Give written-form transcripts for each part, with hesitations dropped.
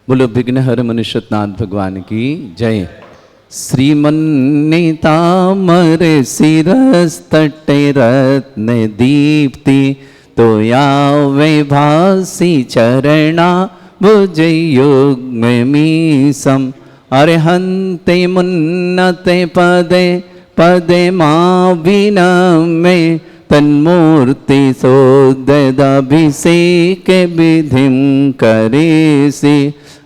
बोलो विघ्नहर मनुष्यनाथ भगवान की जय। श्रीमन्नितामर शिरस्तटे रत्न दीप्ति तो यावे भासी चरणा भुजयुग्ममीसम अर्हन्ते मुन्नते पदे पदे माविनमे तन्मूर्ति सोददाभिषेक विधिं करेसि।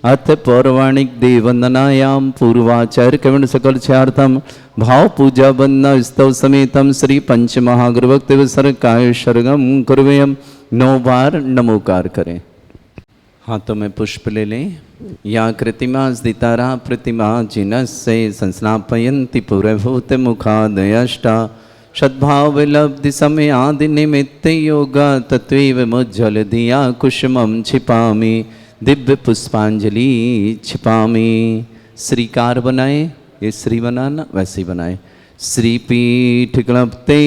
अथ पौराणिक देववंदनायां पूर्वाचार्य कविण सकल छार्थम भाव पूजा वंदना स्तव समेतम श्री पंच महागुरुभक्त सरकाय शर्गम कुर्वयम 9 बार नमोकार करें। हाथों में पुष्प ले लें। या कृतिमा स्दितारा प्रतिमा जिनस्य संस्नापयन्ति पुरभूत मुखादयष्टा सद्भाव लब्धि समय आदि निमित्त योगा तत्वेव मुज्ज्वल दिया कुसुमं छिपामि दिव्य पुष्पांजलि छिपामि। श्रीकार बनाए, ये श्री बनाना वैसे ही बनाए। श्रीपीठ क्लप्ते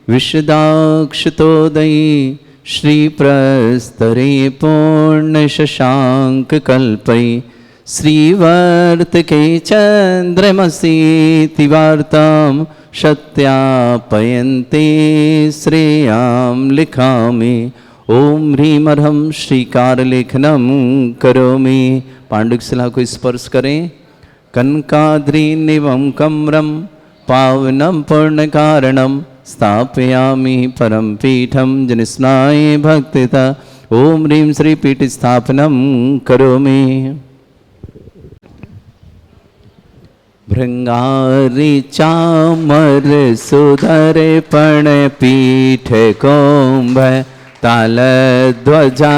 विशदाक्षतोदयी श्री प्रस्तरे पूर्ण शशांक कल्पै श्रीवर्तके चंद्रमसि तिवार्तां सत्यापयन्ते श्रेयां लिखामि। ओम ह्रीं अर्हं श्रीकार लेखनम करोमि। पांडुक शिला को स्पर्श करें। कनकाद्रिनिवं कम्रं पावनं पूर्णकारणं स्थापयामि परम पीठं जनिस्नाय भक्तिता। ओम ह्रीं श्री पीठ स्थापनं करोमि। भृंगारि चामर सुधर पण पीठ कोंभ ताल ध्वजा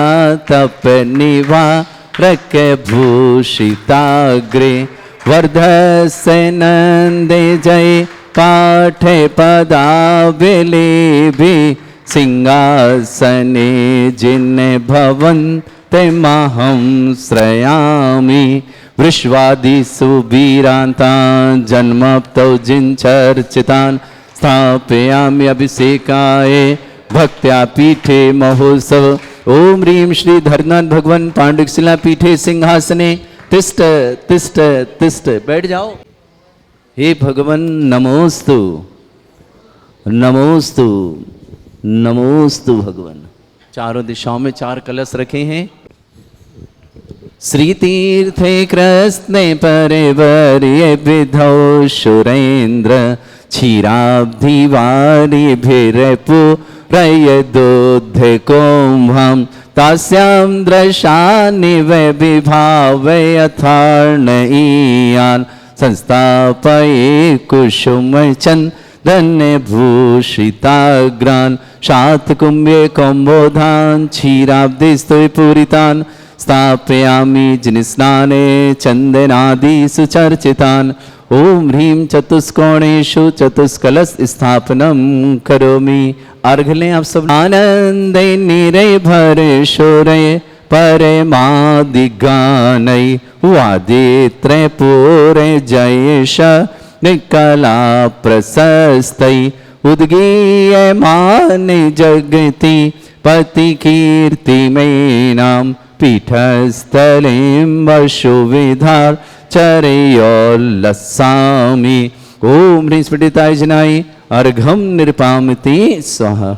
तप निवा रक भूषिताग्रे वर्धस्य नंदे जय पाठ पदावलेभि सिंहासने जिन भवन्ते महं श्रयामि। वृष्वादिषु वीरान्तान् जन्मप्तौ जिनचर्चितान् स्थापयामि अभिषेकाय भक्त्या पीठे महोत्सव। ओम ह्रीं श्री धरनाथ भगवान पांडुक शिला पीठे सिंहासने तिष्ठ तिष्ठ तिष्ठ। बैठ जाओ। हे भगवान नमोस्तु नमोस्तु नमोस्तु भगवान। चारों दिशाओं में 4 कलश रखे हैं। श्री तीर्थे कृष्णे परिवर्य विधौ सुरेन्द्र क्षीराब्धिवारिभिरपु रयदोद्धे कुम्भं तास्यां दृशानिव विभावय यथार्णईयान् संस्थापये कुसुमचन्दनभूषिताग्रान् शातकुम्भे कौम्बोधान् क्षीराब्धिस्तु पूरितान् स्थापयामि जिनस्नाने चन्दनादिषु चर्चितान्। ओम ह्रीं चतुष्कोणेषु चतुष्कलश स्थापनं करोमि। अर्घ लें आप सब। आनंदे निरय भर शोरय परमादिगानै वादित्रय पूरे जयेश निकला प्रशस्तै उद्गीयमान जगति पति कीर्तिमेनां पीठस्थलीं वसुविधार चरयोल्लसामि। ओम ह्रीं स्फटिकाय जनाय अर्घम निरपामति स्वाहा।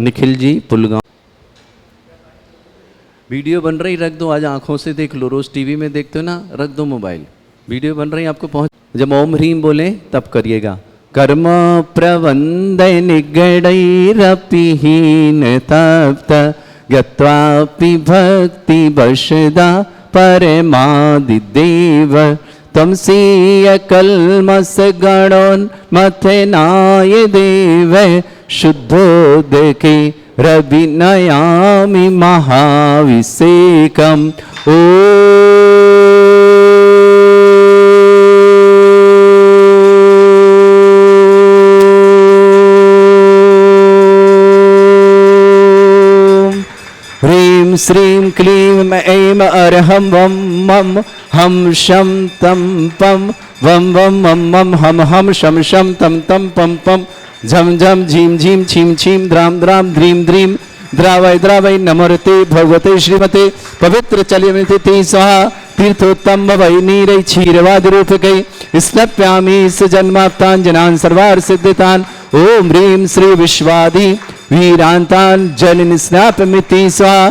निखिल जी पुलगांव। वीडियो बन रही, रख दो। आज आंखों से देख लो। रोज टीवी में देखते हो ना, रख दो मोबाइल। वीडियो बन रही आपको पहुंच। जब ओम ह्रीं बोले तब करिएगा। कर्म प्रबंध निगडैरपिहीन तप्त गत्वापि भक्ति वशदा परमादिदेव तमसीय कल्मस गणोन्मथनाय देव शुद्धोदके रविनयामि महाभिषेकम्। ओ श्रीं क्लीं ऐं अर्हं वं मं हम शं तं पं वं वं मं मं हम हम शं शं तं तं पं पं झम झम झीम झीम छीम छीम द्राम द्राम ध्रीम ध्रीम द्रावय द्रावय नमोते भगवते श्रीमते पवित्र चलियते स्वाहा तीर्थोत्तम वै नीरै क्षीरवादिरूपकै स्नप्यामि सजन्माप्ताञ्जनान् सर्वार्थ सिद्धितान् ओम ह्रीं श्री विश्वादि वीरान्तान् जलनिस्नापमिति स्वाहा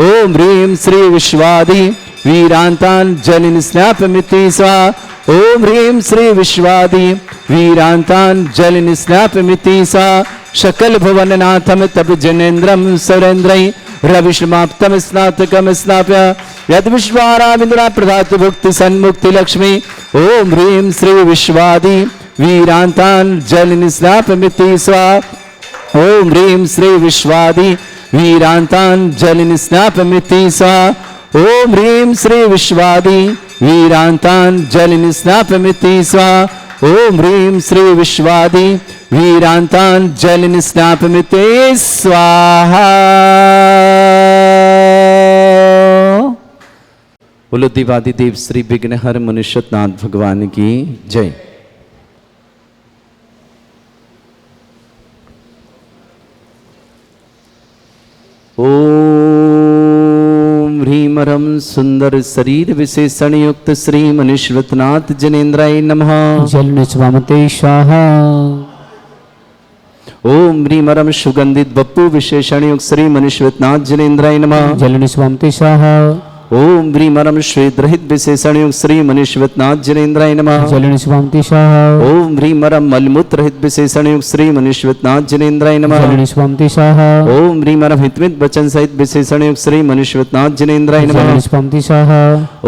ओम ह्रीं श्री विश्वादि वीरान्तान् जलनिस्नापमिति स्वाहा ओम ह्रीं श्री विश्वादि वीरान्तान् जलनिस्नापमिति स्वाहा सकल भुवननाथम तप जनेन्द्रम सुरेन्द्रै रविश्रमाप्तम स्नातकम स्नाप्य यद विश्वारामिन्द्रा प्रदात भुक्ति सन्मुक्ति लक्ष्मी ओम ह्रीं श्री विश्वादि वीरान्तान् जलनिस्नापमिति स्वाहा ओम ह्रीं श्री विश्वादि वीरान्तान् जलनिस्नापमिति स्वाहा ओम ह्रीं श्री विश्वादि वीरान्तान् जलनिस्नापमिति स्वाहा ओम ह्रीं श्री विश्वादि वीरान्तान् जलनिस्नापमिति स्वाहा। बोलो देवादिदेव श्री विघ्नहर मनुष्यनाथ भगवान की जय। ओम ह्रीमरम सुंदर शरीर विशेषण युक्त श्री मनुष्यनाथ जनेन्द्राय नमः। जलनिस्वामते स्वाहा। ओम ह्रीमरम सुगंधित बप्पु विशेषण युक्त श्री मनुष्यनाथ जनेन्द्राय नमः। जलनिस्वामते स्वाहा। ओम ह्रीमरम श्वेत रहित विशेषण युक्त श्री मनुष्यनाथ जनेन्द्राय नमः। जलनिस्वामते स्वाहा। ओम ह्रीमरम मलमूत्र रहित विशेषण युक्त श्री मनुष्यनाथ जनेन्द्राय नमः। जलनिस्वामते स्वाहा। ओम ह्रीमरम हितमित वचन सहित विशेषण युक्त श्री मनुष्यनाथ जनेन्द्राय नमः। जलनिस्वामते स्वाहा।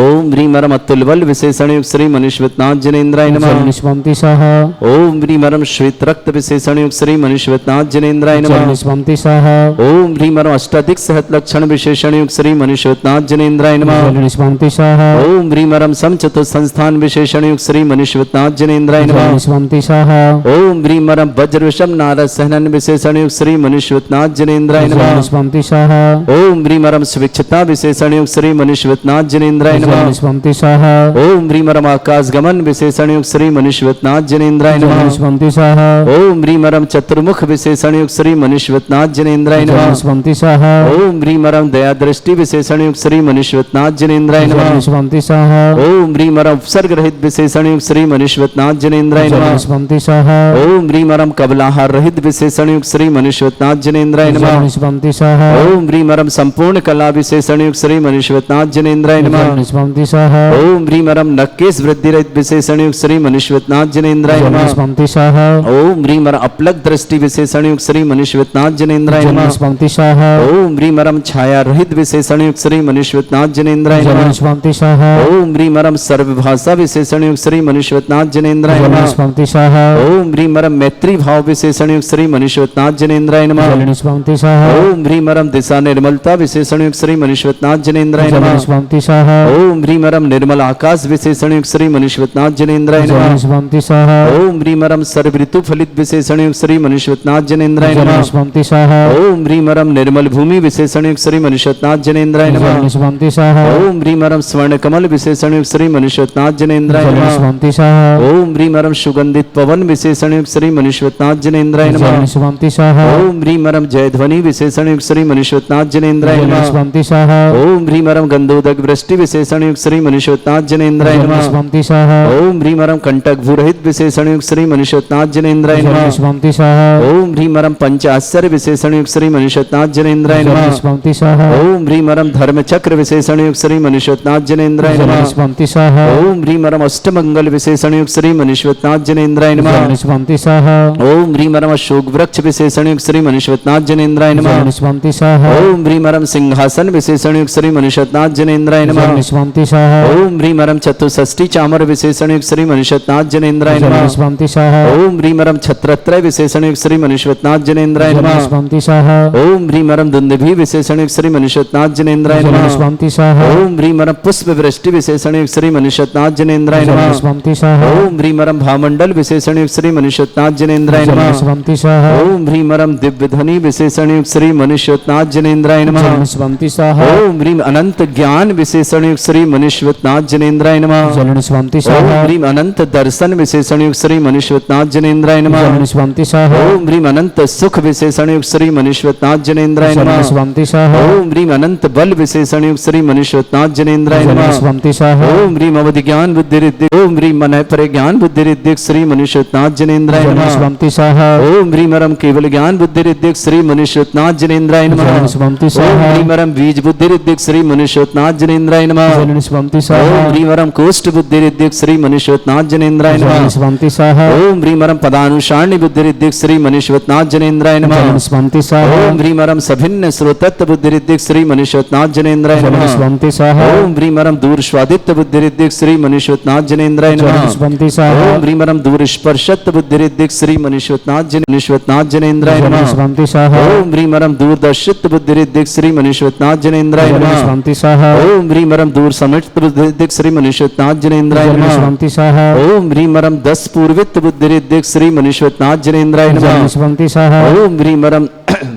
ओम ह्रीमरम अतुल बल विशेषण युक्त श्री मनुष्यनाथ जनेन्द्राय नमः। जलनिस्वामते स्वाहा। ओम ह्रीमरम श्वेत रक्त विशेषण युक्त श्री मनुष्यनाथ जनेन्द्राय नमः। जलनिस्वामते स्वाहा। ओम ह्रीमरम अष्टाधिक सहत लक्षण विशेषण युक्त श्री मनुष्यनाथ जनेन्द्राय नमः। जलनिस्वामते स्वाहा। ओम ह्रीमरम समचतुर संस्थान विशेषण युक्त श्री मनुष्यनाथ जनेन्द्राय नमः। जलनिस्वामते स्वाहा। ओम ह्रीमरम वज्र विषम नारद सहनन विशेषण युक्त श्री मनुष्यनाथ जनेन्द्राय नमः। जलनिस्वामते स्वाहा। ओम ह्रीमरम स्विच्छता विशेषण युक्त श्री मनुष्यनाथ जनेन्द्राय नमः। जलनिस्वामते स्वाहा। ओम ह्रीमरम आकाश गमन विशेषण युक्त श्री मनुष्यनाथ जनेन्द्राय नमः। जलनिस्वामते स्वाहा। ओम ह्रीमरम चतुर्मुख विशेषण युक्त श्री मनुष्यनाथ जनेन्द्राय नमः। जलनिस्वामते स्वाहा। ओम ह्रीमरम दया दृष्टि विशेषण युक्त श्री मनुष्यनाथ जनेन्द्राय नमः। जलनिस्वामते स्वाहा। ओम ह्रीमरम उपसर्ग रहित विशेषण युक्त श्री मनुष्यनाथ जनेन्द्राय नमः। जलनिस्वामते स्वाहा। ओम ह्रीमरम कबलाहार रहित विशेषण युक्त श्री मनुष्यनाथ जनेन्द्राय नमः। जलनिस्वामते स्वाहा। ओम ह्रीमरम संपूर्ण कला विशेषण युक्त श्री मनुष्यनाथ जनेन्द्राय नमः। जलनिस्वामते स्वाहा। ओम ह्रीमरम नक्केश वृद्धि रहित विशेषण युक्त श्री मनुष्यनाथ जनेन्द्राय नमः। जलनिस्वामते स्वाहा। ओम ह्रीमरम अपलक दृष्टि विशेषण युक्त श्री मनुष्यनाथ जनेन्द्राय नमः। जलनिस्वामते स्वाहा। ओम ह्रीमरम छाया रहित विशेषण युक्त श्री मनुष्यनाथ जनेन्द्राय नमः। जलनिस्वामते स्वाहा। ओम ह्रीमरम सर्वभाषा विशेषण युक्त श्री मनुष्यनाथ जनेन्द्राय नमः। जलनिस्वामते स्वाहा। ओम ह्रीमरम मैत्री भाव विशेषण युक्त श्री मनुष्यनाथ जनेन्द्राय नमः। जलनिस्वामते स्वाहा। ओम ह्रीमरम दिशा निर्मलता विशेषण युक्त श्री मनुष्यनाथ जनेन्द्राय नमः। जलनिस्वामते स्वाहा। ओम ह्रीमरम निर्मल आकाश विशेषण युक्त श्री मनुष्यनाथ जनेन्द्राय नमः। जलनिस्वामते स्वाहा। ओम ह्रीमरम सर्व ऋतु फलित विशेषण युक्त श्री मनुष्यनाथ जनेन्द्राय नमः। जलनिस्वामते स्वाहा। ओम ह्रीमरम निर्मल भूमि विशेषण युक्त श्री मनुष्यनाथ जनेन्द्राय नमः। जलनिस्वामते स्वाहा। ओम ह्रीमरम स्वर्ण कमल विशेषण युक्त श्री मनुष्यनाथ जनेन्द्राय नमः। जलनिस्वामते स्वाहा। ओम ह्रीमरम सुगंधित पवन विशेषण युक्त श्री मनुष्यनाथ जनेन्द्राय नमः। जलनिस्वामते स्वाहा। ओम ह्रीमरम जयध्वनि विशेषण युक्त श्री मनुष्यनाथ जनेन्द्राय नमः। जलनिस्वामते स्वाहा। ओम ह्रीमरम गंधोदक वृष्टि विशेषण युक्त श्री मनुष्यनाथ जनेन्द्राय नमः। जलनिस्वामते स्वाहा। ओम ह्रीमरम कंटक भूरहित विशेषण युक्त श्री मनुष्यनाथ जनेन्द्राय नमः। जलनिस्वामते स्वाहा। ओम ह्रीमरम पंचाश्चर्य विशेषण युक्त श्री मनुष्यनाथ जनेन्द्राय नमः। जलनिस्वामते स्वाहा। ओम ह्रीमरम धर्म चक्र विशेषण युक्त श्री मनुष्यनाथ जनेन्द्राय नमः। जलनिस्वामते स्वाहा। ओम ह्रीमरम अष्टमंगल विशेषण युक्त श्री मनुष्यनाथ जनेन्द्राय नमः। जलनिस्वामते स्वाहा। ओम ह्रीमरम अशोक वृक्ष विशेषण युक्त श्री मनुष्यनाथ जनेन्द्राय नमः। जलनिस्वामते स्वाहा। ओम ह्रीमरम सिंहासन विशेषण युक्त श्री मनुष्यनाथ जनेन्द्राय नमः। जलनिस्वामते स्वाहा। ओम ह्रीमरम चतुष्षष्टि चामर विशेषण युक्त श्री मनुष्यनाथ जनेन्द्राय नमः। जलनिस्वामते स्वाहा। ओम ह्रीमरम छत्रत्रय विशेषण युक्त श्री मनुष्यनाथ जनेन्द्राय नमः। जलनिस्वामते स्वाहा। ओम ह्रीमरम दुंदुभि विशेषण युक्त श्री मनुष्यनाथ जनेन्द्राय नमः। जलनिस्वामते स्वाहा। ओम ह्रीमरम पुष्प वृष्टि विशेषण युक्त श्री मनुष्यनाथ जनेन्द्राय नमः। जलनिस्वामते स्वाहा। ओम ह्रीमरम भामंडल विशेषण युक्त श्री मनुष्यनाथ जनेन्द्राय नमः। जलनिस्वामते स्वाहा। ओम ह्रीमरम दिव्य ध्वनि विशेषण युक्त श्री मनुष्यनाथ जनेन्द्राय नमः। जलनिस्वामते स्वाहा। ओम ह्रीम अनंत ज्ञान विशेषण युक्त श्री मनुष्यवतनाथ जनेन्द्राय नमः। जलन स्वामी ओम स्वाहा ह्रीम अनंत दर्शन विशेषण युक्त श्री मनुष्यवतनाथ जनेन्द्राय नमः। जलन स्वामी स्वाहा ओम ह्रीम अनंत सुख विशेषण युक्त श्री मनुष्यवतनाथ जनेन्द्राय जलन नमः। स्वामी स्वाहा ओम ह्रीम अनंत बल विशेषण युक्त श्री मनुष्यवतनाथ जनेन्द्राय जलन नमः। स्वामी स्वाहा ओम ह्रीम अवधि ज्ञान बुद्धि रिद्धि ओम ह्रीम मन पर ज्ञान बुद्धि रिद्धि श्री मनुष्यवतनाथ जनेन्द्राय जलन नमः। स्वामी स्वाहा ओम ह्रीम अरम केवल ज्ञान बुद्धि रिद्धि श्री मनुष्यवतनाथ जनेन्द्राय नमः। जलन स्वामी ओम स्वाहा ह्रीम अरम बीज बुद्धि रिद्धि श्री मनुष्यवतनाथ जनेन्द्राय नमः। जलन स्वामी ओम स्वाहा ह्रीम अरम कोष्ठ बुद्धि रिद्धि श्री मनुष्यवतनाथ जनेन्द्राय जलन नमः। स्वामी स्वाहा ओम ह्रीम अरम पदानुसारणी बुद्धि रिद्धि श्री मनुष्यवतनाथ जनेन्द्राय जलन नमः। स्वामी स्वाहा ओम ह्रीम अरम सभिन्न श्रोतत्व बुद्धि रिद्धि श्री मनुष्यवतनाथ जनेन्द्राय जलन नमः। स्वामी स्वाहा ओम ह्रीम अरम दूर स्वादित्य बुद्धि रिद्धि श्री मनुष्यवतनाथ जनेन्द्राय जलन नमः। स्वामी स्वाहा ओम ह्रीम अरम दूर स्पर्शत्व बुद्धि रिद्धि श्री मनुष्यवतनाथ जनेन्द्राय जलन नमः। स्वामी स्वाहा ओम ह्रीम अरम दूरदर्शित्व बुद्धि रिद्धि श्री मनुष्यवतनाथ जनेन्द्राय जलन नमः। स्वामी स्वाहा ओम ह्रीम अरम दूर समित बुद्धि रिद्धि श्री मनुष्यवतनाथ जनेन्द्राय जलन नमः। स्वामी स्वाहा ओम ह्रीम अरम 10 पूर्वित बुद्धि रिद्धि श्री मनुष्यवतनाथ जनेन्द्राय जलन नमः। स्वामी स्वाहा ओम ह्रीम अरम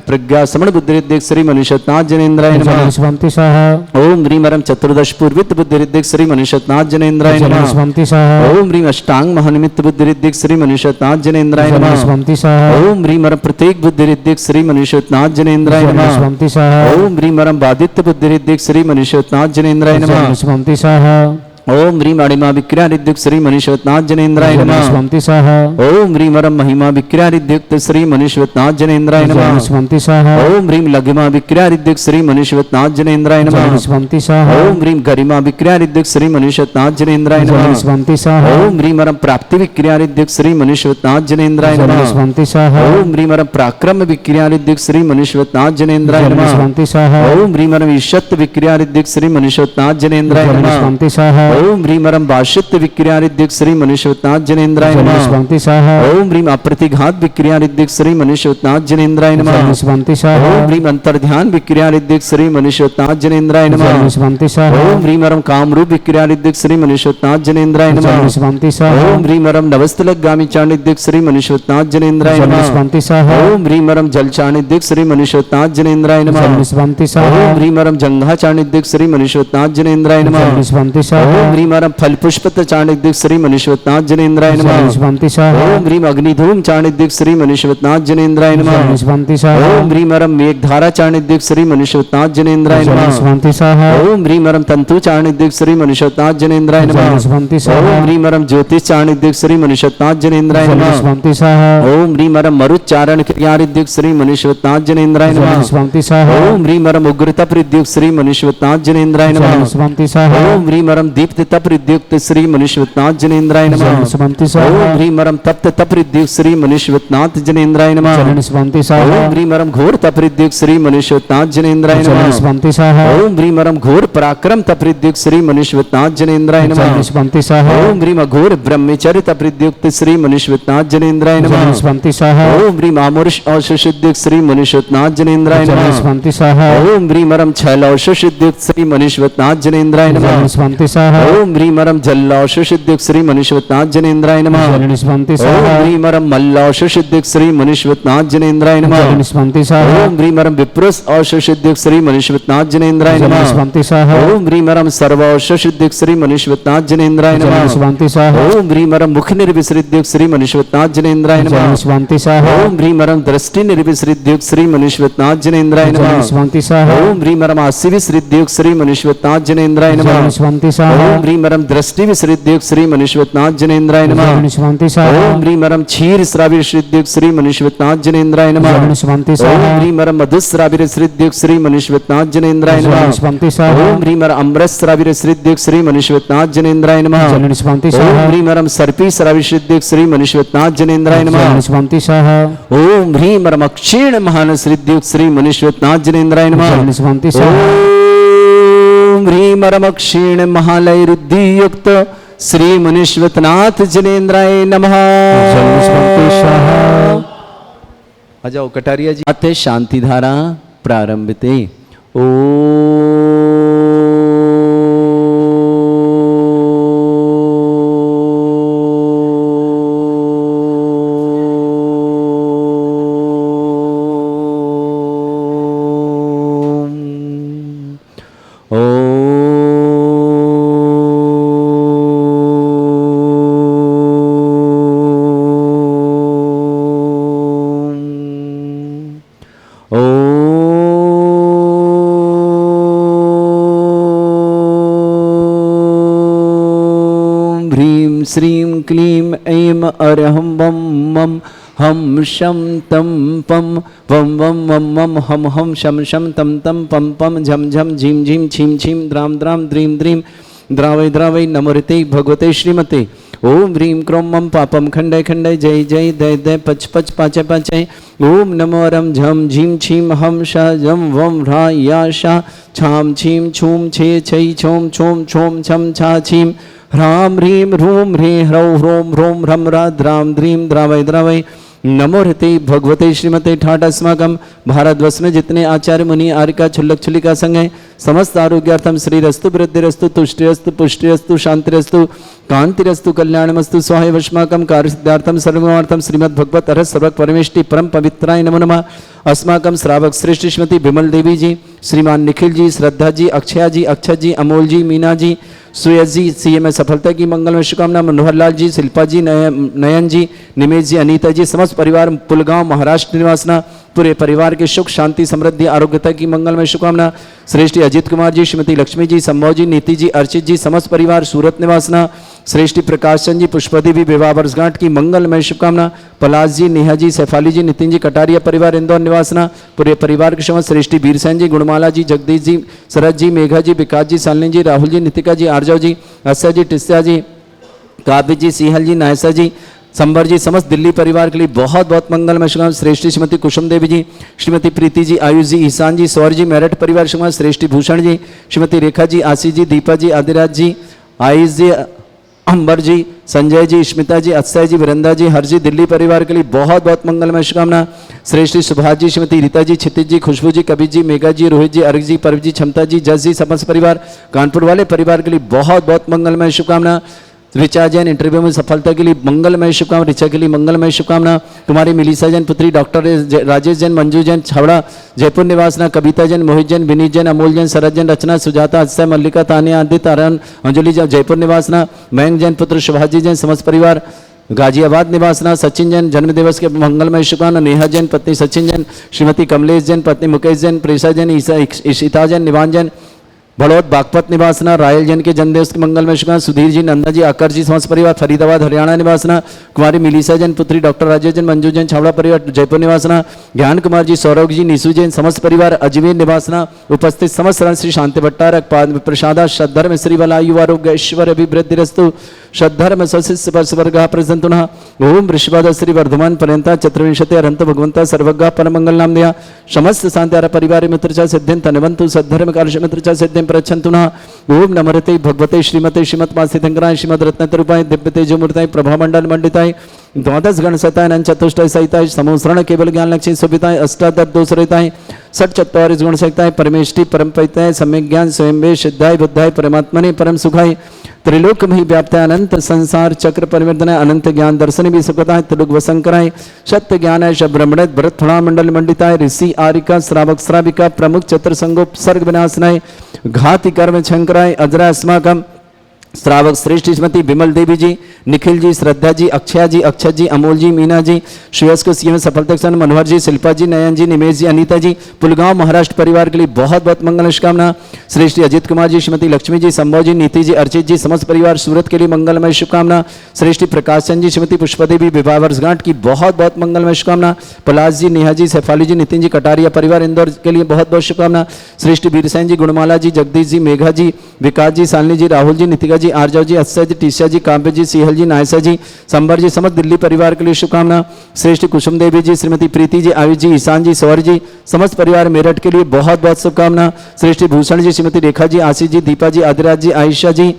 प्रज्ञा समण बुद्धि रिद्धि श्री मनुष्यवतनाथ जनेन्द्राय जलन नमः। स्वामी स्वाहा ओम ह्रीम अरम चतुर्दश पूर्वित बुद्धि रिद्धि श्री मनुष्यवतनाथ जनेन्द्राय जलन नमः। स्वामी स्वाहा ओम ह्रीम अष्टांग महानिमित्त बुद्धि रिद्धि श्री मनुष्यवतनाथ जनेन्द्राय जलन नमः। स्वामी स्वाहा ओम ह्रीम अरम प्रत्येक बुद्धि रिद्धि श्री मनुष्यवतनाथ जनेन्द्राय जलन नमः। स्वामी स्वाहा ओम ह्रीम अरम बादित्य बुद्धि रिद्धि श्री मनुष्यवतनाथ जनेन्द्राय जलन नमः। स्वामी स्वाहा ओम ह्रीम अणिमा विक्रिया रिद्धि श्री मनुष्यवतनाथ जनेन्द्राय जलन नमः। स्वामी स्वाहा ओम ह्रीम अरम महिमा विक्रिया रिद्धि श्री मनुष्यवतनाथ जनेन्द्राय जलन नमः। स्वामी स्वाहा ओम ह्रीम लघिमा विक्रिया रिद्धि श्री मनुष्यवतनाथ जनेन्द्राय जलन नमः। स्वामी स्वाहा ओम ह्रीम गरिमा विक्रिया रिद्धि श्री मनुष्यवतनाथ जनेन्द्राय जलन नमः। स्वामी स्वाहा ओम ह्रीम अरम प्राप्ति विक्रिया रिद्धि श्री मनुष्यवतनाथ जनेन्द्राय जलन नमः। स्वामी स्वाहा ओम ह्रीम अरम पराक्रम विक्रिया रिद्धि श्री मनुष्यवतनाथ जनेन्द्राय जलन नमः। स्वामी स्वाहा ओम ह्रीम अरम ईशत्व विक्रिया रिद्धि श्री मनुष्यवतनाथ जनेन्द्राय जलन नमः। स्वामी स्वाहा ओम ह्रीम अरम भाषित्व विक्रिया रिद्धि श्री मनुष्यवतनाथ जनेन्द्राय जलन नमः। स्वामी स्वाहा ओम ह्रीम अप्रतिघात विक्रिया रिद्धि श्री मनुष्यवतनाथ जनेन्द्राय नमः। जलन स्वामी स्वाहा ओम ह्रीम अंतर्ध्यान विक्रिया रिद्धि श्री मनुष्यवतनाथ जनेन्द्राय जलन नमः। स्वामी स्वाहा ओम ह्रीम अरम कामरूप विक्रिया रिद्धि श्री मनुष्यवतनाथ जनेन्द्राय जलन नमः। स्वामी स्वाहा ओम ह्रीम अरम नवस्तलगामी चाणिद्य श्री मनुष्यवतनाथ जनेन्द्राय जलन नमः। स्वामी स्वाहा ओम ह्रीम अरम जल चाणिद्य श्री मनुष्यवतनाथ जनेन्द्राय नमः। जलन स्वामी स्वाहा ओम ह्रीम अरम जंघा चाणिद्य श्री मनुष्यवतनाथ जनेन्द्राय नमः। जलन स्वामी स्वाहा ओम ह्रीम अरम फल पुष्पत चाणिद्य श्री मनुष्यवतनाथ जनेन्द्राय जलन नमः। स्वामी स्वाहा ओम ह्रीम अग्निधूम चाणिद्य श्री मनुष्यवतनाथ जनेन्द्राय जलन नमः। स्वामी स्वाहा ओम ह्रीम अरम मेघधारा चाणिद्य श्री मनुष्यवतनाथ जनेन्द्राय जलन नमः। स्वामी स्वाहा ओम ह्रीम अरम तंतु चाणिद्य श्री मनुष्यवतनाथ जनेन्द्राय जलन नमः। स्वामी स्वाहा ओम ह्रीम अरम ज्योतिष चाणिद्य श्री मनुष्यवतनाथ जनेन्द्राय जलन नमः। स्वामी स्वाहा ओम ह्रीम अरम मरुच्चारण क्रियारिद्युक्त श्री मनुष्यवतनाथ जनेन्द्राय जलन नमः। स्वामी स्वाहा ओम ह्रीम अरम उग्रता प्रद्युक्त श्री मनुष्यवतनाथ जनेन्द्राय जलन नमः। स्वामी स्वाहा ओम ह्रीम अरम दीप्त प्रद्युक्त श्री मनुष्यवतनाथ जनेन्द्राय नमः। जलन स्वामी ओम स्वाहा ह्रीम अरम तप्त प्रद्युक्त श्री मनुष्यवतनाथ जनेन्द्राय नमः। जलन स्वामी स्वाहा ओम ह्रीम अरम घोर प्रद्युक्त श्री मनुष्यवतनाथ जनेन्द्राय जलन नमः। स्वामी स्वाहा ओम ह्रीम अरम घोर पराक्रम प्रद्युक्त श्री मनुष्यवतनाथ जनेन्द्राय जलन नमः। स्वामी स्वाहा ओम ह्रीम अघोर ब्रह्मचर्य प्रद्युक्त श्री मनुष्यवतनाथ जनेन्द्राय जलन नमः। स्वामी स्वाहा ओम ह्रीम आमुष औषुद्युक्त श्री मनुष्यवतनाथ जनेन्द्राय जलन नमः। स्वामी स्वाहा ओम ह्रीम अरम छल औषुद्युक्त श्री मनुष्यवतनाथ जनेन्द्राय जलन नमः। स्वामी स्वाहा ओम ह्रीम अरम जल औषुद्युक्त श्री मनुष्यवतनाथ जनेन्द्राय नमः। जलन स्वामी ओम स्वाहा ह्रीम अरम मल्ल औषुद्युक्त श्री मनुष्यवतनाथ जनेन्द्राय नमः। जलन स्वामी स्वाहा ओम ह्रीम अरम विप्रुष औषुद्युक्त श्री मनुष्यवतनाथ जनेन्द्राय जलन नमः। स्वामी स्वाहा ओम ह्रीम अरम सर्व औषुद्युक्त श्री मनुष्यवतनाथ जनेन्द्राय जलन नमः। स्वामी स्वाहा ओम ह्रीम अरम मुख निर्विसृद्युक्त श्री मनुष्यवतनाथ जनेन्द्राय जलन नमः। स्वामी स्वाहा ओम ह्रीम अरम दृष्टि निर्विसृद्युक्त श्री मनुष्यवतनाथ जनेन्द्राय जलन नमः। स्वामी स्वाहा ओम ह्रीम अरम आसि विसृद्युक्त श्री मनुष्यवतनाथ जनेन्द्राय नमः। जलन स्वामी स्वाहा ओम ह्रीम अरम दृष्टि विसृद्युक्त श्री मनुष्यवतनाथ जनेन्द्राय नमः। जलन स्वामी स्वाहा ओम ह्रीम अरम क्षीर श्राविसृद्युक्त श्री मनुष्यवतनाथ जनेन्द्राय नमः। जलन स्वामी ओम स्वाहा ह्रीम अरम मधुश्राविसृद्युक्त श्री मनुष्यवतनाथ जनेन्द्राय जलन नमः। स्वामी स्वाहा ओम ह्रीम अरम अमृतश्राविसृद्युक्त श्री मनुष्यवतनाथ जनेन्द्राय नमः। जलन स्वामी ओम स्वाहा ह्रीम अरम सर्पी श्राविसृद्युक्त श्री मनुष्यवतनाथ जनेन्द्राय नमः। जलन स्वामी स्वाहा ओम ह्रीम अरम अक्षीण महान श्रीद्युक्त श्री मनुष्यवतनाथ जनेन्द्राय नमः। जलन स्वामी स्वाहा ओम ह्रीम अरम अक्षीण महालय रुद्धि युक्त श्री मनुष्यवतनाथ जनेन्द्राय नमः। जलन स्वामी स्वाहा आ जाओ कटारिया जी। आते शांति धारा प्रारंभते। ह्रीं श्रीं क्लीं ऐं अरहं वं मं हम शम तम पम वम वम वम मम हम शम शम तम तम पम पम झम झम झीम झीम छीम छीम द्राम द्राम द्रीम द्रीम द्रावय द्रावय नमोरते भगवते श्रीमते ओम ह्रीं क्रों मम पापम खंडय खंडय जय जय दय दय पच पच पाचय पाचय ओम नमो रम झम झीम छीम हम शा जम वम ह्रा या शा छाम छीम छूम छे छै छोम छोम छोम छम छा छीम ह्राम ह्रीं ह्रूं ह्रीं ह्रौ ह्रों ह्रों ह्रम ह्रा द्राम द्रीम द्रावय द्रावय नमो हृते भगवते श्रीमते ठाट अस्माकम भारतवर्ष में जितने आचार्य मुनि आर्यका छुल्लक छुलिका संघ है समस्त आरोग्यार्थम श्रीरस्तु वृद्धिरस्तु तुष्टिरस्तु पुष्टिरस्तु शांतिरस्तु कांतिरस्तु कल्याणमस्तु स्वाहे वश्माकम कार्य सिद्धार्थम सर्वमार्थम श्रीमद् भगवत अरहत सर्वक परमेष्टि परम पवित्राय नमो नमः। अस्माकम श्रावक श्रेष्ठ श्रीमती विमल देवी जी, श्रीमान निखिल जी, श्रद्धा जी, अक्षया जी, अक्षत जी, अमोल जी, मीना जी, सुयज जी, सीए में सफलता की मंगल में शुभकामना। मनोहर लाल जी, शिल्पा जी, नयन जी, निमेश जी, अनीता जी, समस्त परिवार पुलगांव महाराष्ट्र निवासना पूरे परिवार के सुख शांति समृद्धि आरोग्यता की मंगल में शुभकामना। श्रेष्ठी अजित कुमार जी, श्रीमती लक्ष्मी जी, संभव जी, नीति जी, अर्चित जी, समस्त परिवार सूरत निवासना। श्रेष्ठी प्रकाश चंद जी, पुष्पदेवी विवाह वर्षगांठ की मंगलमय शुभकामना। पलाश जी, नेहा जी, सैफाली जी, नितिन जी, कटारिया परिवार इंदौर निवासना पूरे परिवार के समस्त। श्रेष्ठी बीरसेन जी, गुणमाला जी, जगदीश जी, शरद जी, मेघा जी, विकास जी, सालिनी जी, राहुल जी, नितिका जी, आर्जव जी, अस्या जी, टिस्या जी, काव्य जी, सिहल जी, नायसा जी, संबर जी, समस्त दिल्ली परिवार के लिए बहुत बहुत मंगलमय शुभकामना। श्रेष्ठी श्रीमती कुसुम देवी जी, श्रीमती प्रीति जी, आयुष जी, ईशान जी, सौर जी, मेरठ परिवार शुभकामना। श्रेष्ठी भूषण जी, श्रीमती रेखा जी, आशीष जी, दीपा जी, आदिराज जी, आयुष जी, अंबर जी, संजय जी, स्मिता जी, अक्षय जी, वृंदा जी, हर जी, दिल्ली परिवार के लिए बहुत बहुत मंगलमय शुभकामना। श्रेष्ठी सुभाष जी, श्रीमती रीता जी, क्षितिज जी, खुशबू जी, कबीर जी, मेघा जी, रोहित जी, अर्घ जी, परव जी, क्षमता जी, जस जी, समस्त परिवार कानपुर वाले परिवार के लिए बहुत बहुत मंगलमय शुभकामना। ऋचा जैन इंटरव्यू में सफलता के लिए मंगलमय शुभकामना। ऋचा के लिए मंगलमय शुभकामना। कुमारी मिलीसा जैन, पुत्री डॉक्टर राजेश जैन, मंजू जैन, छावड़ा जयपुर निवासना। कविता जैन, मोहित जैन, विनीत जैन, अमोल जैन, शरद जैन, रचना, सुजाता, अक्षय, मल्लिका, तानिया, आदित्य, आर्यन, अंजलि जयपुर निवासना। मयंक जैन, पुत्र सुभाषी जैन, समस्त परिवार गाजियाबाद निवासना। सचिन जैन, जन्मदिवस के मंगलमय शुभकामना। नेहा जैन, पत्नी सचिन जैन, श्रीमती कमलेश जैन, पत्नी मुकेश जैन, प्रेषा जैन, ईशिता जैन, निवान जैन, बड़ौद बागपत निवासना। रायल जैन के जन्मदिवस की मंगल में शुभकामना। सुधीर जी, नंदा जी, आकर जी, समस्त परिवार फरीदाबाद हरियाणा निवासना। कुमारी मिलीसा जैन, पुत्री डॉक्टर राजेश जैन, मंजू जैन, छावड़ा परिवार जयपुर निवासना। ज्ञान कुमार जी, सौरभ जी, निशु जैन, समस्त परिवार अजमेर निवासना। उपस्थित समस्त रण श्री शांति भट्टारक पाद प्रसादा श्रद्धर्म श्री बलायु आरोग्य ऐश्वर्य अभिवृद्धिरस्तु श्रद्धर्म सशिष्य स्वर्गा प्रसंतुनः। ओम वृषभाद श्री वर्धमान पर्यंता चतुर्विंशति अरंत भगवंता सर्वज्ञ परमंगल नाम दिया समस्त शांति परिवार मित्रचा सिद्धिं तनवंतु सद्धर्म कार्य मित्रचा सिद्धिं प्रच्छन्तु नः। ओम नमरते भगवते श्रीमते श्रीमत्मासितंकराय श्रीमद रत्नतरूपाय दिव्य तेजोमूर्ताय प्रभामंडल मंडिताय द्वादश गण सताय नन चतुष्टय सहिताय समोसरण केवल ज्ञान लक्ष्मी सुविताय अष्टादश दोषरताय षट चत्वारिश गुण सहिताय परमेष्टि परम पैताय सम्यक ज्ञान स्वयं वे सिद्धाय बुद्धाय परमात्मने परम सुखाय त्रिलोक में व्याप्ताय अनंत संसार चक्र परिवर्तनाय अनंत ज्ञान दर्शन भी सुखताय त्रिलोक वसंकराय सत्य ज्ञानाय ब्रह्मण भरत थोड़ा मंडल मंडिताय ऋषि आरिका श्रावक श्राविका प्रमुख चतुर संगोप सर्ग विनाशनाय घाति कर्म शंकराय अजरा अस्माकम श्रावक श्रेष्ठ श्रीमती विमल देवी जी, निखिल जी, श्रद्धा जी, अक्षया जी, अक्षत जी, अमोल जी, मीना जी, श्रेयस को सीए में सफलता के साथ मनोहर जी, शिल्पा जी, नयन जी, निमेश जी, अनीता जी, पुलगांव महाराष्ट्र परिवार के लिए बहुत बहुत मंगल शुभकामना। श्रेष्ठ अजित कुमार जी, श्रीमती लक्ष्मी जी, संभव जी, नीति जी, अर्चित जी, समस्त परिवार सूरत के लिए मंगलमय शुभकामना। श्रेष्ठ प्रकाश चंद जी, श्रीमती पुष्पदेवी विवाह वर्षगांठ की बहुत बहुत मंगलमय शुभकामना। पलाश जी, नेहा जी, सैफाली जी, नितिन जी, कटारिया परिवार इंदौर के लिए बहुत बहुत शुभकामना। श्रेष्ठ बीरसेन जी, गुणमाला जी, जगदीश जी, मेघा जी, विकास जी, सालिनी जी, राहुल जी, नितिका जी, आर्जव जी, अक्षय जी, टीसिया जी, काव्य जी, सिहल जी, नायसा जी, संबर जी, समस्त दिल्ली परिवार के लिए शुभकामना। श्रेष्ठ कुसुम देवी जी, श्रीमती प्रीति जी, आयुष जी, ईशान जी, सौर जी, समस्त परिवार मेरठ के लिए बहुत बहुत शुभकामना। श्रेष्ठ भूषण जी, श्रीमती रेखा जी, आशीष जी, दीपा जी, आदिराज जी, आयशा जी,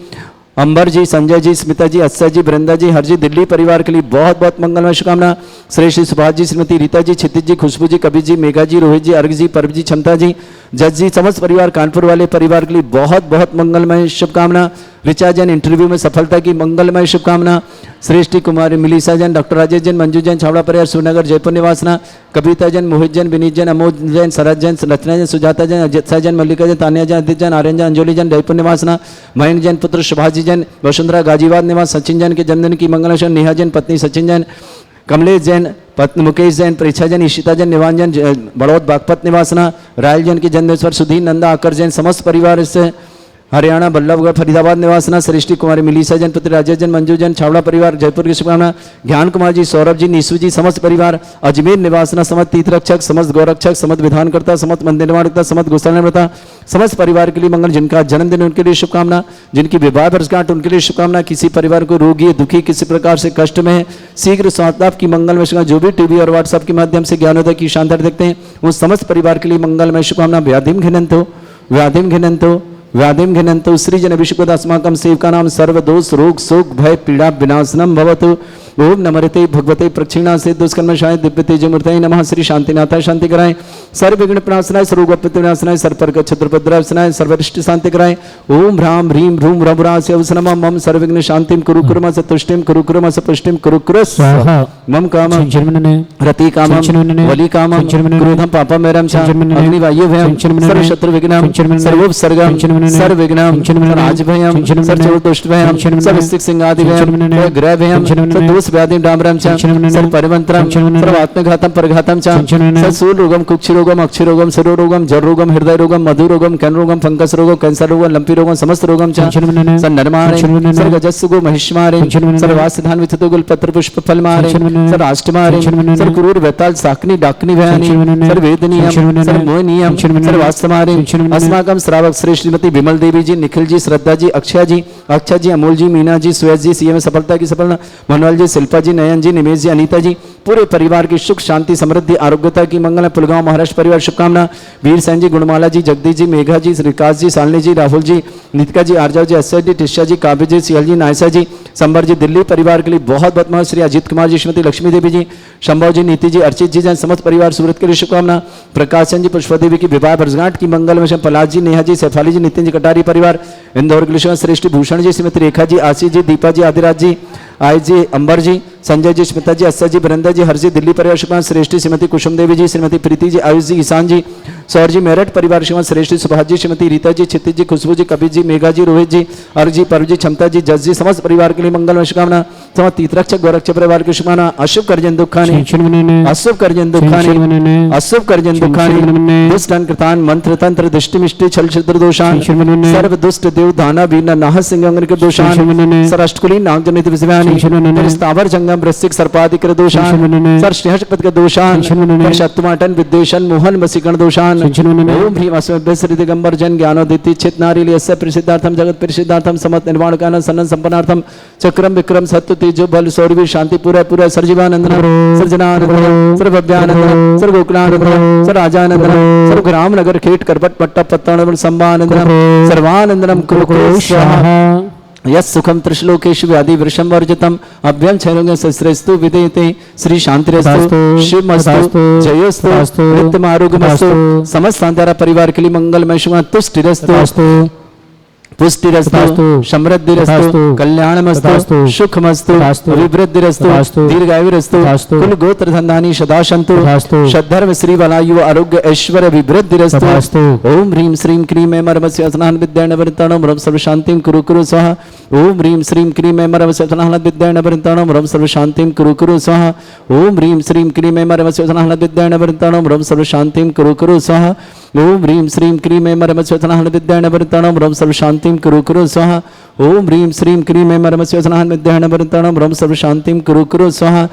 अंबर जी, संजय जी, स्मिता जी, अक्षय जी, वृंदा जी, हर जी, दिल्ली परिवार के लिए बहुत बहुत मंगलमय शुभकामना। श्रेष्ठ सुभाष जी, श्रीमती रीता जी, क्षितिज जी, खुशबू जी, कबीर जी, मेघा जी, रोहित जी, अर्घ जी, परव जी, क्षमता जी, जज जी, समस्त परिवार कानपुर वाले परिवार के लिए बहुत बहुत मंगलमय शुभकामना। ऋचा जैन इंटरव्यू में सफलता की मंगलमय शुभकामना। श्रेष्ठी कुमारी मिलीसा जैन, डॉक्टर राजेश जैन, मंजू जैन, छावड़ा परिवार श्रीनगर जयपुर निवासना। कविता जैन, मोहित जैन, विनीत जैन, अमोद जैन, शरद जैन, रचना जैन, सुजाता जैन, अजय जैन, मल्लिका जैन, तानिया जैन, आदित्य जैन, आर्यन जैन, अंजलि जैन, जयपुर निवासना। मयंक जैन, पुत्र सुभाषी जैन, वसुंधरा गाजीवाद निवास। सचिन जैन के जन्मदिन की मंगल। नेहा जैन, पत्नी सचिन जैन, कमलेश जैन, पत्नी मुकेश जैन, प्रेक्षा जैन, ईशिता जैन, निवान जैन, बड़ौद बागपत निवासना। रायल जैन के जन्मदिवस पर सुधीर, नंदा, आकर जैन, समस्त परिवार से हरियाणा बल्लभगढ़ फरीदाबाद निवासना सृष्टि कुमारी मिलीसा जन पुत्र राजेश जन मंजू जन छावड़ा परिवार जयपुर की शुभकामना ज्ञान कुमार जी सौरभ जी नीसू जी समस्त परिवार अजमेर निवासना समस्त तीर्थरक्षक समस्त गौरक्षक समस्त विधानकर्ता समस्त मंदिर निर्माणकर्ता समस्त गौशाला समस्त परिवार के लिए मंगल, जिनका जन्मदिन उनके लिए शुभकामना, जिनकी विवाह वर्षगांठ उनके लिए शुभकामना, किसी परिवार को रोगी दुखी किसी प्रकार से कष्ट में है शीघ्र स्वास्थ्य लाभ की मंगलमय शुभकामना, जो भी टीवी और व्हाट्सएप के माध्यम से ज्ञानोदय की शानदार देखते हैं उन समस्त परिवार के लिए मंगलमय शुभकामना। व्याधिम घिनंतो व्याधिम घिनंतो सृजन अभिषेकोदास्माकं सेवका नाम सर्वदोष रोग शोक भय पीड़ा विनाशनम भवतु। ओम नमरते भगवते प्रक्षिणा से दुष्कर्मशाय दिव्य तेजमूर्तये नमः। श्री शांतिनाथाय शांति कराए, सर्व विघ्न प्रणाशनाय, सर्वोपत्ति विनाशनाय, सर्वपर्क क्षत्रपद्रासनाय, सर्वरिष्ट शांति कराए। ओम ह्राम ह्रीम ह्रूम रघुरास्य अवसनमः मम सर्वविघ्न शांतिम कुरु कुर्म सतुष्टिम कुरु कुर्म सपुष्टिम कुरु कुरु स्वाहा। मम कामं रति कामं वली कामं क्रोधं पापं मेरं च अग्निवायु भयं सर्व शत्रु विघ्नं सर्वोपसर्गं सर्वविघ्नं सर्वराजभयं सर्वदुष्टभयं सर्वसिक सिंहादि भयं ग्रह भयं सर्वदोष व्याधि डामरं च सर्वपरिवंत्रं सर्वात्मघातं परघातं च सर्वसूल रोगं कुक्षि रोगं अक्षि रोगं सरो रोगं जर रोगं हृदय रोगं मधु रोगं कैन रोगं फंगस रोगं कैंसर रोगं लंपी रोगं समस्त रोगं च सन्नरमारे सर्वजस्सुगो महिष्मारे सर्वास्धान विथतो गुलपत्र पुष्प फलमारे सर्वाष्टमारे सर्वक्रूर वेताल साकनी डाकनी भयानी सर्ववेदनीयं सर्वमोहनीयं सर्वास्तमारे अस्माकं श्रावक श्री श्रीमती विमल देवी जी, निखिल जी, श्रद्धा जी, अक्षय जी, अमोल जी, मीना जी, सुयश जी, सीएम सफलता की सफलता, मनोहल जी, शिल्पा जी, नयन जी, निमेश जी, अनीता जी, पूरे परिवार की सुख शांति समृद्धि आरोग्यता की मंगल। पुलगांव महाराष्ट्र परिवार शुभकामना। वीर सैन जी, गुणमाला जी, जगदीश जी, मेघा जी, श्रीकाश जी, सालनी जी, राहुल जी, नितिका जी, आरजाव जी, अक्षय जी, टिशा जी, काव्य जी, सियल जी, नायसा जी, संबर जी, दिल्ली परिवार के लिए बहुत बहुत श्री अजीत कुमार जी, श्रीमती लक्ष्मी देवी जी, शंभव जी, नीति जी, अर्चित जी जैन समस्त परिवार सूरत के लिए शुभकामना। प्रकाशन जी, पुष्पा देवी की विवाह वर्षगांठ की मंगल में पलाश जी, नेहा जी, सैफाली जी, नितिन जी, कटारी परिवार इंदौर के लिए श्रेष्ठ भूषण जी, श्रीमती रेखा जी, आशीष जी, दीपा जी, आदिराज जी, आई जी, अंबर जी, संजय जी, स्मिता जी, अस्सा जी, बरिंदर जी, हर्षी दिल्ली परिवार शुभकामना। श्रेष्ठी श्रीमती कुसुम देवी जी, श्रीमती प्रीति जी, आयुष जी, ईशान जी, सौर जी, मेरठ परिवार शुभकामना। श्रेष्ठी सुभाष जी, श्रीमती रीता जी, क्षितिज जी, खुशबू जी, कबीर जी, मेघा जी, रोहित जी, अर्घ जी, पर्व जी, क्षमता जी, जस जी, समस्त परिवार के लिए मंगल शुभकामना। समस्त तीर्थरक्षक गौरक्षक परिवार की शुभकामना। अशुभ कर्जन दुखानी अशुभ कर्जन दुखानी अशुभ कर्जन दुखानी दुष्ट कृतान मंत्र तंत्र दृष्टि मिष्टि छल छिद्र दोषान सर्व दुष्ट देव दाना बीना नाह सिंह अंगन के दोषान सरष्टकुली नाग जनित विषयानि स्थावर जंगम वृश्चिक सर्पादिक दोषान सर श्रेष्ठपद के दोषान शत्रुमाटन विद्वेषण मोहन वसीकरण दोषान ओम ह्रीम अस्मभ्य श्री दिगंबर जन ज्ञानोदिति चित नारी यस्य प्रसिद्धार्थम जगत प्रसिद्धार्थम समत निर्माण कान सन्न संपन्नार्थम चक्रम विक्रम सत्य तेजो बल सौरवी शांति पूरा सर्वजीवानंद सर्जनानंद सर्वभव्यानंद सर्वगोकुलानंद सर्वराजानंद सर्वग्राम नगर खेट करपट पट्टा पत्तानंद संभानंद सर्वानंदनम कुरु कुरु स्वाहा। यस सुखम त्रिश्लोकेशु व्याधि वृषम वर्जितम अभ्यम छैरोग्य सस्रेस्तु विदेते श्री शांतिरस्तु शिवमस्तु जयोस्तु नित्यम आरोग्यमस्तु समस्त सांतारा परिवार के लिए मंगलमय शुभ तुष्टिरस्तु पुष्टिरस्तु समृद्धिरस्तु कल्याणमस्तु सुखमस्तु अभिवृद्धिरस्तु दीर्घायुरस्तु कुल गोत्र धन्धानी सदा सन्तु सद्धर्म श्री बलायु आरोग्य ऐश्वर्य अभिवृद्धिरस्तु। ओम ह्रीं श्रीं क्रीं ऐं मर्मस्य स्नान विद्याणवृत्ताणं रम सर्व शांतिं कुरु कुरु स्वाहा। ओम ह्रीं श्रीं क्रीं ऐं मर्मस्य स्नान विद्याणवृत्ताणं रम सर्व शांतिं कुरु कुरु स्वाहा। ओम ह्रीं श्रीं क्रीं ऐं मर्मस्य स्नान विद्याणवृत्ताणं रम सर्व शांतिं कुरु कुरु स्वाहा। ओम ह्रीं श्रीं क्रीं ऐं मर्मस्य स्नान विद्याणवृत्ताणं रम सर्व शांतिं कुरु कुरु स्वाहा। ओम ह्रीं श्रीं क्रीं ऐं मर्मस्य स्नान विद्याणवृत्ताणं रम सर्व शांतिं कुरु कुरु स्वाहा।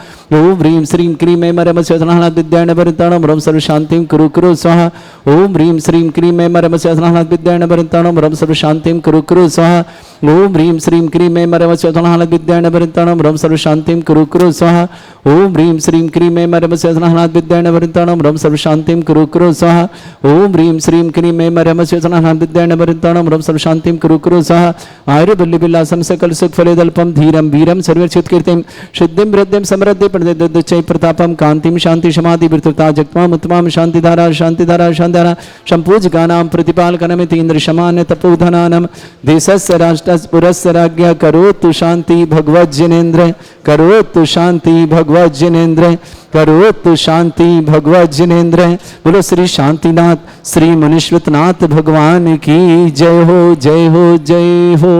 ओम ह्रीं श्रीं क्रीं ऐं मर्मस्य स्नान विद्याणवृत्ताणं रम सर्व शांतिं कुरु कुरु स्वाहा। ओम ह्रीं श्रीं क्रीं ऐं मर्मस्य स्नान विद्याणवृत्ताणं रम सर्व शांतिं कुरु कुरु स्वाहा। ओम ह्रीं श्रीं क्रीं ऐं मर्मस्य स्नान विद्याणवृत्ताणं रम सर्व शांतिं कुरु कुरु स्वाहा। ओम ह्रीं श्रीं क्रीं ऐं मर्मस्य स्नान विद्याणवृत्ताणं रम सर्व शांतिं कुरु कुरु स्वाहा। ओम ह्रीं श्रीं क्रीं ऐं मर्मस्य स्नान विद्याणवृत्ताणं रम सर्व शांतिं कुरु कुरु स्वाहा। आयुर्बल्लिबिल्लासं सकल सुख फलेदल्पं धीरं वीरं सर्वचित कीर्तिं सिद्धिं वृद्धिं समृद्धि प्रदच्चै प्रतापं कांतिं शांति समाधि वृत्तता जगत्माम उत्तमां शांतिधारा शांतिधारा शांतिधारा संपूज्यकानां प्रतिपालकनमिति इंद्र शमान्य तपोधनानं देशस्य राष्ट्रस्य पुरस्य राज्ञः करोतु शांति भगवज्जनेन्द्र करोतु शांति भगवज्जनेन्द्र करोतु शांति भगवज्जनेन्द्र। बोलो श्री शांतिनाथ श्री मुनीश्वरनाथ भगवान की जय हो जय हो जय हो।